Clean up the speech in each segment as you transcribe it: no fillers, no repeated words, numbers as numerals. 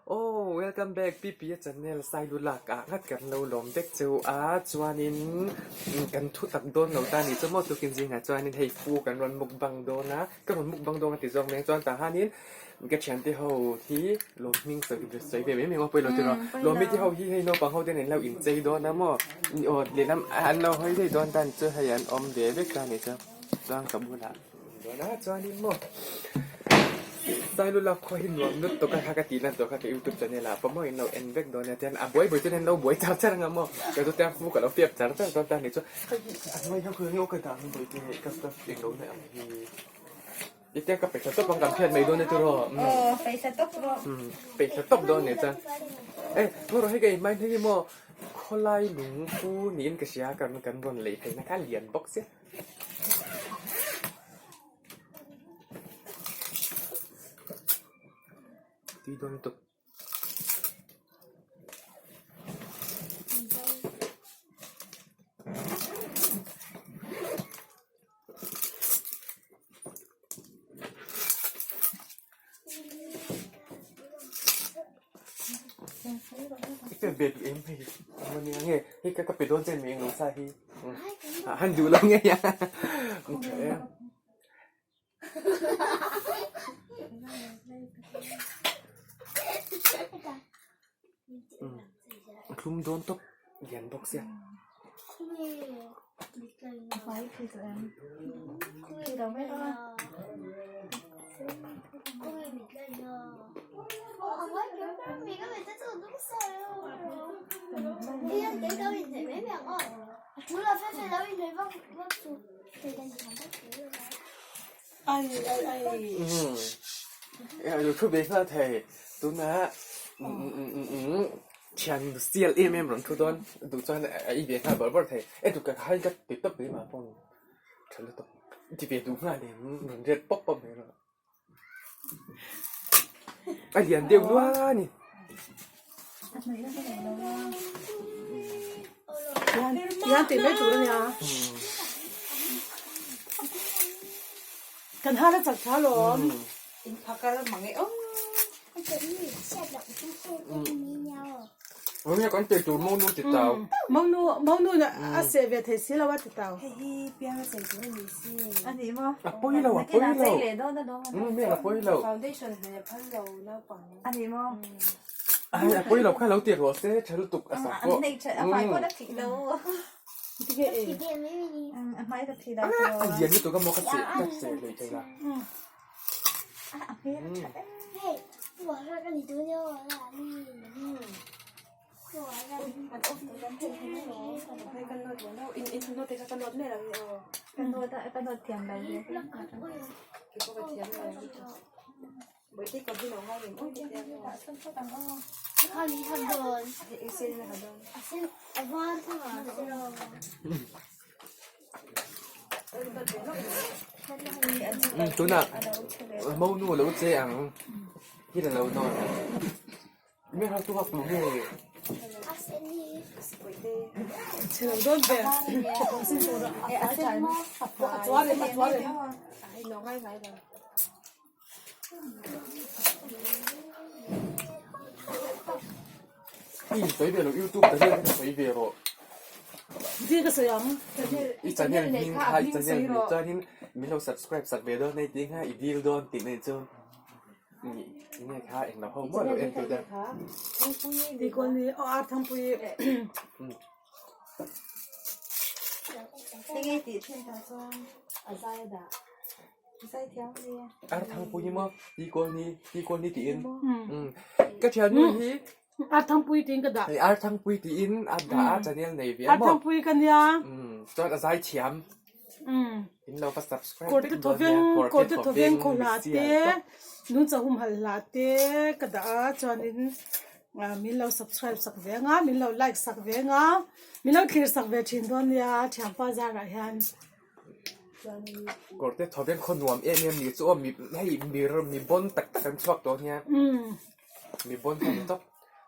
Welcome back พี่channel สายดูหลักงัดกันเราหลอมเด็กเจ้าจวนนินกันทุตักโดนเราตานี่จะมอตุกินจริงจวนนินให้ฟูกันรอนมุกบังโดนะก็รอนมุกบังโดกันติดจองแมงจวนตาฮานินก็เชียนที่เขาที่ลมมิงสวยเปไม่มีว่าไปเราจะรอลมมิที่เขาที่ให้น้องปังเขาได้เห็นเราอินใจโดนนะมั่วเรียนน้ำอันเราให้ได้โดนดันเจอให้อันอมเดบิกันนี่จ้ะจวนกับบุญละโดนนะจวนนินมั่วสายรู้เราคอยเห็นว่านุชตัวกันฮักตีนั่นตัวกันที่ยูทูบชาแนลผมว่าเราเอ็นเวกโดนเนี่ยที่อันบ่อยจนเราบ่อยจับจังงั้นมั่วก็ตัวแต่ฟูกับเราเทียบจังตอนนี้จ้ะอันว่าเขาคือให้โอกาสมันบ่อยที่ก็สตัฟเองโดนเนี่ยยี่เจ้าก็ไปสต็อปบังกันเพื่อนไม่โดนในตัวไปสต็อปรอไปสต็อปโดนเนี่ยจ้ะเมื่อเราให้กันไม่ที่มั่วคนไล่หลงฟูนี่ก็เสียกันบนเลยให้นักเรียนบ็อกซ์ที่โดนตุกเบ็ดเอ็มให้วันนี้ไงให้ก็ไปโดนเจนเองหนูใส่ฮันดูแล้วไงยังคลุมโดนตบเรียนบ็อกซ์ไว้คือแสดงคือเราไม่รอดอยู่ทุกเรื่องเธอตัวน่ะฉันเสียเอ็มร้อนทุกตอนดูจนไอเบียร์บอกว่าเธอดูกันให้กันติดต่อไปมาปนฉันเลยต้องที่เบียร์ดูงานเนี่ยมันเรียนป๊อปเลยนะไอเรียนเดียวด้วยนี่ยังติดไม่ถูกเลยนะกันท่าแล้วจัดช้าหรอพักกันแล้วมังไงวันนี้ก่อนเจอจูมองนู่นติดเตามองนู่นน่ะอาเซเวทสิแล้วว่าติดเตาเฮ้ยเปียกใส่ถุงมือสิอันนี้มั้งปุ้ยเราปุ้ยเราไม่เราปุ้ยเรา foundation เนี่ยพันเราแล้วก่อนอันนี้มั้งปุ้ยเราแค่เราเตียหัวเซ่ฉันตุกอาสาก็อันนี้ฉันเอาไปก็ได้ผิดแล้วที่เอ๋ไม่ได้ผิดแล้วอันเดียนี่ตัวก็มอกระเสียกระเสียเลยจ้ะเฮ้ย我说跟你多久了？มันอบตัวนั้นเป็นให้เราให้กันโดดแล้วอินโดแต่กันโดดไม่เรากันโดดเทียมเราเนี่ยก็ไปเทียมเราบางทีก่อนที่เราห้องเนี่ยโอ้ยเทียมเราต้องเข้าตังค์靠你很多，一些那个先我他妈知道吗？ตัวน่ะมองนู่นแล้วเจ๊อังที่เรานอนไม่เขาตัวปลุกเลยเชื่อโดนเบะผมสิ้นตัวแล้วตัวเลยน้องให้ไหนเลยนี่สวยเบลล์ยูทูบแต่เรื่องสวยเบลล์ที่ก็สยามอีจันเนี่ยมิงค่ะอีจันเนี่ยมิจานี่มิเรา subscribe สักเบลล์ในจริงฮะอีดีลโดนติดในจุดนี่ค่ะเองเราเขาหมดเราเองตัวเดียวดีกว่านี้อาทำปุยนี่ติดที่ตาจ้องอะไรด่าใส่เที่ยวเนี่ยทางปุยมั้งดีกว่านี้ตีนก็เชียร์นู่นที่ทำปุยติงก็ได้ทางปุยตีนด่าจันเนี่ยในเวียมั้งทำปุยกันยังจอดอะไรเฉียมเราก็ subscribe กดตัวเองคนละเต้นุ่นจะหุ่มหันละเต้ก็ได้จนนี้มีเรา subscribe สักเวงมีเรา like สักเวงมีเราคลิกสักเวชินดอนยาเฉียมป้าจาระยันกดตัวเองคนหนุ่มเนี่ยมีตัวมีบนตักกันชอบตัวเนี้ยมีบนกันต๊อก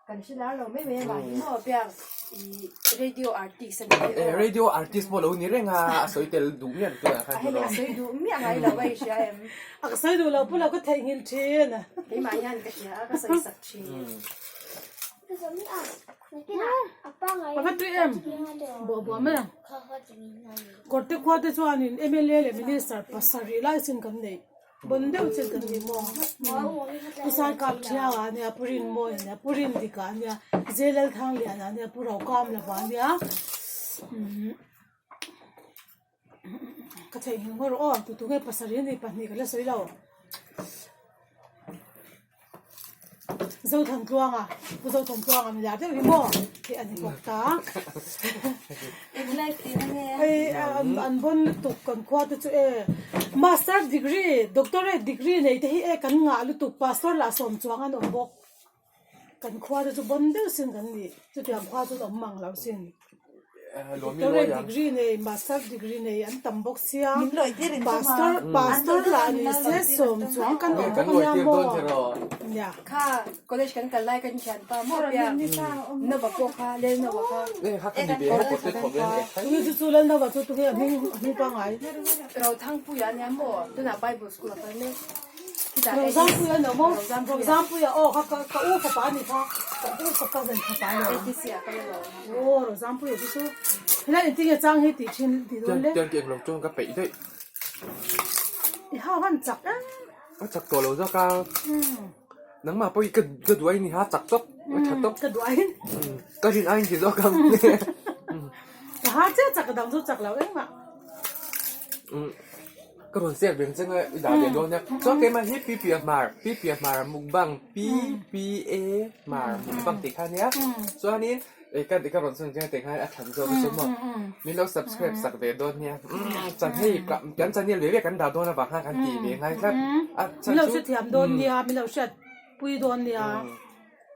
กันใช่แล้วเราไม่เว้นหลายหม้อเปียก radio artist เรดิโออาร์ติสต์หมดเลยนี่เรื่องสวยแต่ดูเนี่ยตัวค่ะ ให้เลยสวยดูไม่อะไรเราไว้ใช่ไหม อ่ะก็ใส่ดูเราพวกเราก็เทงินเทนะ ให้มายันก็เสียก็ใส่สักชิ้น 그래서 미 아빠가 ปกติเอ็ม บัวแม่ 가지고 있는 กดที่ควาดที่ชวนนี่เอ็มเอลเลยมินิสเตอร์ภาษารีไลซินกันนี่บนเดียวซินกันนี่มองภาษากับเที่ยวเนี่ยพูรินโมยเนี่ยพูรินดิกันเนี่ยเจเลลทางเลียนเนี่ยพูเรากามเลยวันเนี่ยก็เทงินก็รู้ตัวไงภาษารีนี่ปัจจุบันเลยสวยแล้วเจ้าทันตัวอ่ะผู้เจ้าทันตัวอ่ะมันอยากจะมีโม่ที่อันนี้บอกตา like ไอ้อันบนตุกกันควาตัวเอ master degree doctorate degree ในที่เอกันงาลุตุก pastor ละสมจวงอันอมบกกันควาตัวบนเดียวสิ่งกันนี่จุดอย่างควาตัวอมมังเราสิ่ง doctorate degree ใน master degree ในอันตั้มบกเสีย pastor ละนี่เสียสมจวงกันอมบกเนี่ยโมเนี่ย ค่ะ college กันไล่กันเขียนป่ะมั่วเปียนบกค่ะเล่นนบค่ะ เนี่ยค่ะกันดีเบให้กดติดผมเลย ตัวที่สุดแล้วนะว่าตัวที่มีปังไง เราทั้งผู้ยาเนี่ยมั่วตัวน่ะ Bible school ไปเลยที่จะ เราสร้างผู้ยาเนาะมั้งเราสร้างผู้ยาเขาอู้เขาป่านนี่เขาอู้เขาเป็นเขาป่านเลย ที่เสียไปเลย โอ้เราสร้างผู้ยาที่สุดแล้วจริงๆจ้างให้ติดชิ้นติดโดนเลย เดินเก่งลงจ้องกระเป๋าด้วย อีห้าพันจับอ่ะ ก็จับตัวเราเจ้าก้านังมาไปก็ด้วยนี่ฮะจับต๊อกจับต๊อก กระด้วย ก็ยินไอ้ที่เจ้าก้า แต่หาเจ้าจักกระดังจักเราเองอ่ะ ก็โดนเสียเบียงจังเลยด่าเบียงโดนเนี่ยจ้าเกมาฮิปปี้เปียมามุกบังPPA มามุกบังติดแค่เนี้ยส่วนอันนี้ก็โดนส่วนจังติดแค่อัดถังโซ่ไปสมมติมีเรา subscribe สักเดียวโดนเนี่ยจะให้กันจะเนี่ยเหลือกันด่าโดนนะบ้างกันตีเบียงไงครับ มีเราเสียเทียมโดนเนี่ยมีเราเสียปุยโดนเนี่ย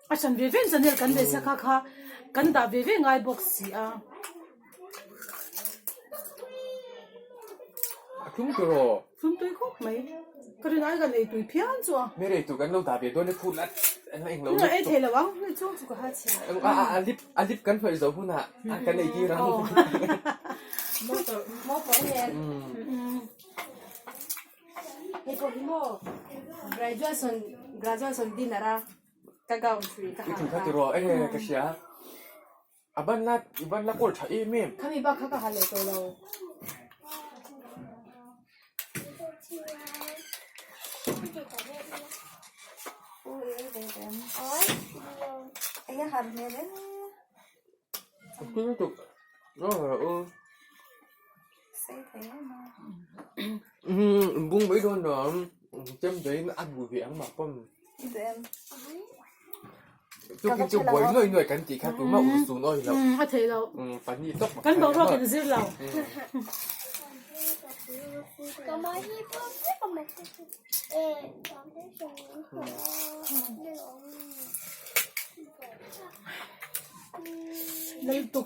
อ่ะฉันเวียนฉันเนี่ยกันเดชค่ะค่ะกันด่าเวียนไงบอกสิอ่ะ คุ้มตัว ซุ่มตัวก็ไม่ก็เรื่องอะไรกันไอ้ตัวเพี้ยนจัว ไม่ได้ตัวกันเราด่าเบียงโดนเนี่ยพูดแล้วเองเรา นี่ไอ้เทเลวังนี่จัว ก็หาเสีย ลิฟกันเผยโซ่พูดนะกันในที่เรา มั่วไปเนี่ยให้พวกที่มั่ว graduation dinner ก็เก่าคุยก็ นี่ หา ถึงขั้นตัวเอ้ยกระเชียบ้านละกูจะเอ้ยแม่ เขามีบ้าเขาก็หาเลยตัวเรา anh cái hầm này đấy คือจุกxây thế mà บุ้งไม่โดนหรอจำได้อัดบุเบียงมาป้อม tụi em จุกจุกบ่อยหน่อยกันตีค่ะตัวมาอุ่นสูงหน่อยแล้ว ไอ้เทเรา ปันนี้ต้อง กันบอกเราเป็นสิเรา có mấy cái bông rất là một ê con thấy rồi liên tục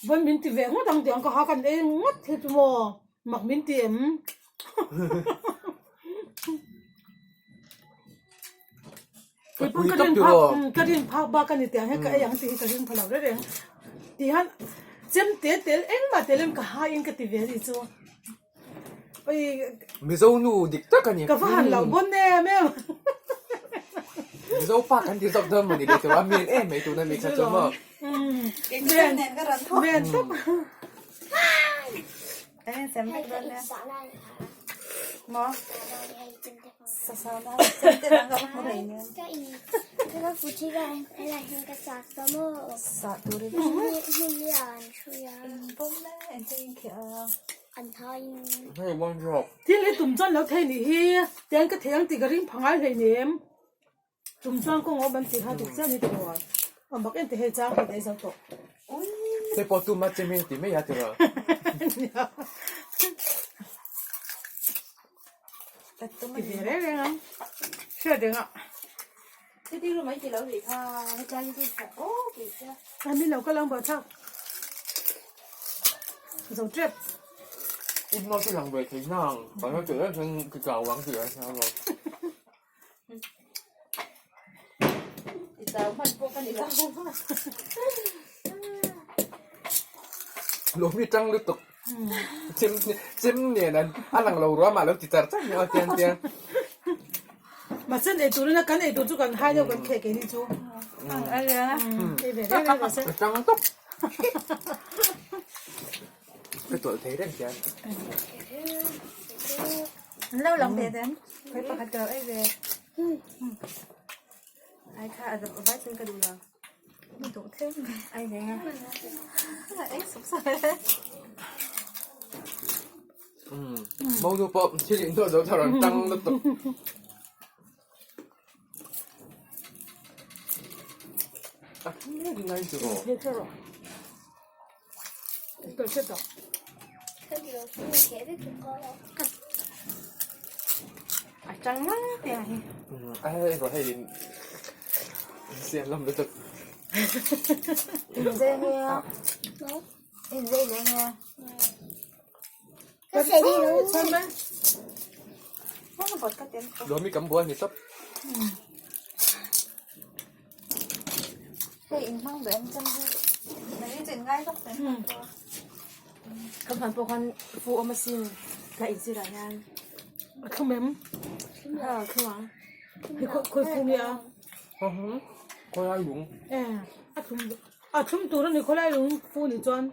วันมินตีเวงว่าทางเดียงก็หากันเองงัดเห็ดมัวหมักมินตีที่ปุ่นกระดิ่งพักบ้ากันนี่เตียงให้ก็ยังตีกระดิ่งพลังได้เลยที่ฮันเจมเตะเอ็งมาเตะเล่มก็หาเองก็ตีเวรีจัวไป ไม่เจ้าหนูดิกตะกันเนี่ย ก็ฟังเราบนแน่แม่ ไม่เจ้าปากกันที่สับเดิมมันนี่แต่ว่าเมียนไม่ตัวนั้นมีชัดเจนมาก เรียนก็รันทุก แม่ตุ๊บ เอ้ยเสียงไม่ hay โดน cái เลย xã này หมอ hay trên cái phòng สาวๆนะเส้นเต้นก็ไม่ได้เนี่ย cái ý cái nó phụ trách là hay là hình cái xã có mơ สาธุเลย hình như là chui á ปุ๊บเลยเอ็นจริงเขียว anh thôi ให้วันชอบ ที่เลยตุ่มจ้อนแล้วเทนี่เฮียเตียงก็เทียงตีกระดิ่งพังอะไรเนี่ยตุ่มจ้อนก็งอบันตีหาตุ่มจ้อนนี่ตัวอันบักเอ็นตีให้จ้างให้ได้สักตัว แต่พอตัวมาเจมิติไม่อยากจะรอ แต่ตุ้ม ตีเรื่องอะไรเชื่อเด้งอ่ะ ที่รู้ไหมที่เราเห็นค่ะให้ใจที่แบบโอ้เก๋จ้ะ อันนี้เราก็ลองบอกช่างเราเจ็บ ít nói cái lòng về thấy nàng còn nó chửi thằng cái cào quăng chửi sao rồi thì tao mất vô cái này không lúa mi trăng liên tục chim nè nè anh lằng lầu đó mà lúc chỉ chặt chắc nhau tiền tiền mà xin để tụi nó cắn để tụi chú cần hai nhau cần kẹt cái đi chú ai ra đây về đây mà xin trăng tóc cái tuổi thế đấy chị lâu lòng thế đến phải bắt hạt cờ ấy về ai khá được vài chân cái đủ rồi mình tụng thêm ai thế ấy sụp sôi mau vô bộp chỉ điện thoại đâu cho nó trăng liên tục à nghe đi ngay chứ rồi biết rồi tôi chết rồi Cái điều mình kể với tụi con là trắng lắm thế này ai rồi hay xem lắm liên tục in dây nghe nó in dây này nghe cái xe đi luôn. xem đấy nó bật cái tiền lúa mi cắm búa mi tóc cái in mang về em chân này in chuyện ngay thôi không phải bộ con phụ âm xin cái in gì là nha không mềm không ạ thì khôi phục nhỉ coi ai cũng 좀 tụi nó khôi lại luôn phụ nữ chọn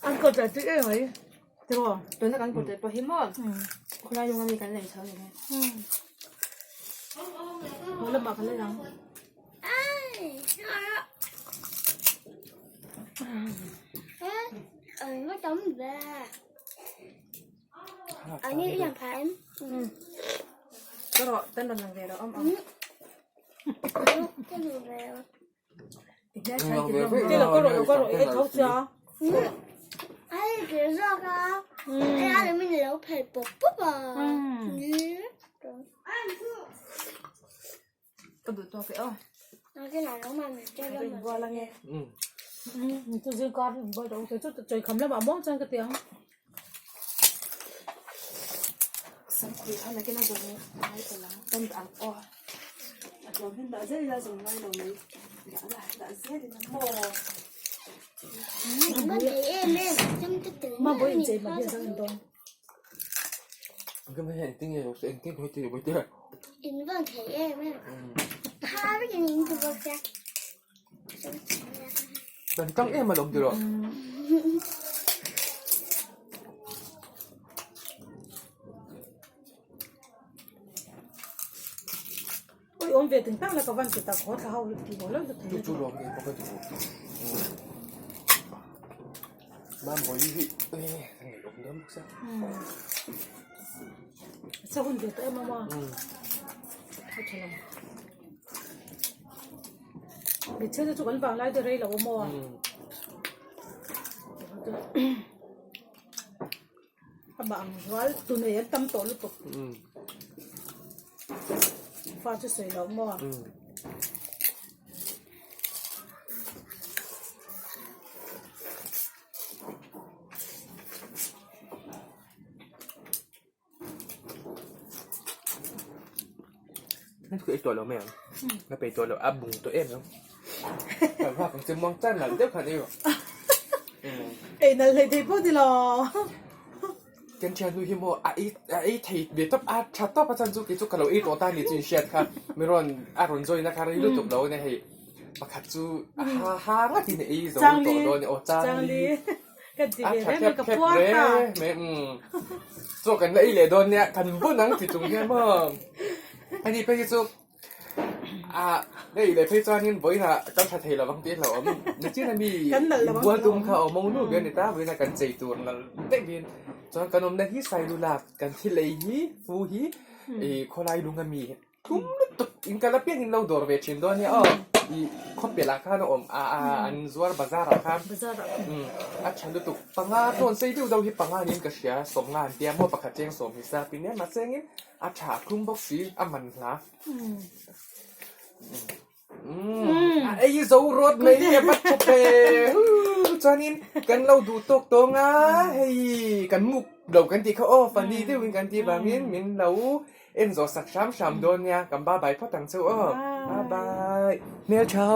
ăn cơm trái tươi ấy được không tôi nó cần cột để bảo hiểm màคนเรายังมีกันเลยเช้าเลยไง mỗi lần mà phải lấy răng Nó chống về ở như làm phải em ก็รอเต้นรำนังเดียวเราอ้อม cái người về อีกแค่ใช้กินลม đây là có rồi ấy thấu chưa ai kiểu ra cả ai ăn được mình nấu phải bột bút à กระดูกตัวไปอ้อ nói cái này nấu mà mình chơi เป็น lên วัว mà ละไง tôi riêng con bây giờ tôi chút trời khấm là bảo món cho cái tiếng สังคุยเท่าไหร่ก็น่าจะรู้ไม่เป็นไรเต้นอ่างอ้อเราเพิ่งด่าเจ๊เราส่งไล่เราเลยด่าเจ๊เลยนะโม có thể em trong cái tính mà bố in mà hiện sang đông cái mấy hình tiếng gì sẽ tiếng hơi chịu với chứ in vâng thể em hai cái nhìn từ bao giờ lần trăng em mà đồng được rồi ôi ôm về từng tăng là có văn chỉ ta khó thao thì bỏ lỡ được chú thế chú rồi thì có cái chú ba mỗi vị ê thằng này ốm lắm sao sao không về tới em mà thôi chờ lòng để chơi cho chú gắn vào lại từ đây là ôm mò các bạn nói tụi này em tâm tổ liên tục pha cho sấy lẩu mòนั่นคือไอตัวเราแม่แล้วไปตัวเราอับบุงตัวเอ็มเนาะแต่ว่าผมจะมองจ้านหลังเจ้าขันนี่หรอ ê này lấy thế bố thì loกันเชียร์ดูฮิโมไอที่เดี๋ยวต้องชัดต้องประจันจุกิจุกเราอีตัวตานี่จูเชียร์ค่ะไม่รู้อารมณ์จอยนะคะเรารู้จบแล้วเนี่ยให้ประคัดจูฮ่าก็ที่นี่อีตัวโดนเนี่ยโอ้จ้า Trang lý cái gì à để khép mình gặp khép qua rễ cả mẹ做緊呢嚟到呢，近不能接中嘅嘛。anh đi bây giờ à đây để bây giờ nên với là các thầy thầy là bằng tiếng là ông nó chứ là mi buôn tung khẩu mong nụ người ta với là cần chạy tuần là tệ viên cho cần ông này hít say đu lạc cần thi lấy hí phu hí thì khoai lai đúng mi cũng tục in cái là biết in lâu rồi về chuyện đó nhá i không biết là khá nó anh zuar bazar là khá bây giờ rồiฉันรู้ตุกปังอาตอนเสียดูเราที่ปังอานี่ก็เสียสมงานเตรียมหมดประคัดเจงสมพิซาปีนี้มาเสียงี้ฉาคุ้มบ็อกซี่มันละไอ้โซรถไม่เนี่ยบัดชเปจอนินกันเราดูตกตัวง่าให้กันมุก đầuกันที่เขาโอ้ฟันดีที่วิ่งกันที่บางมินเราเอ็นโซสักช้ำโดนเนี่ยกับบาบายพ่อตังเซอบ๊ายบายเมียเช้า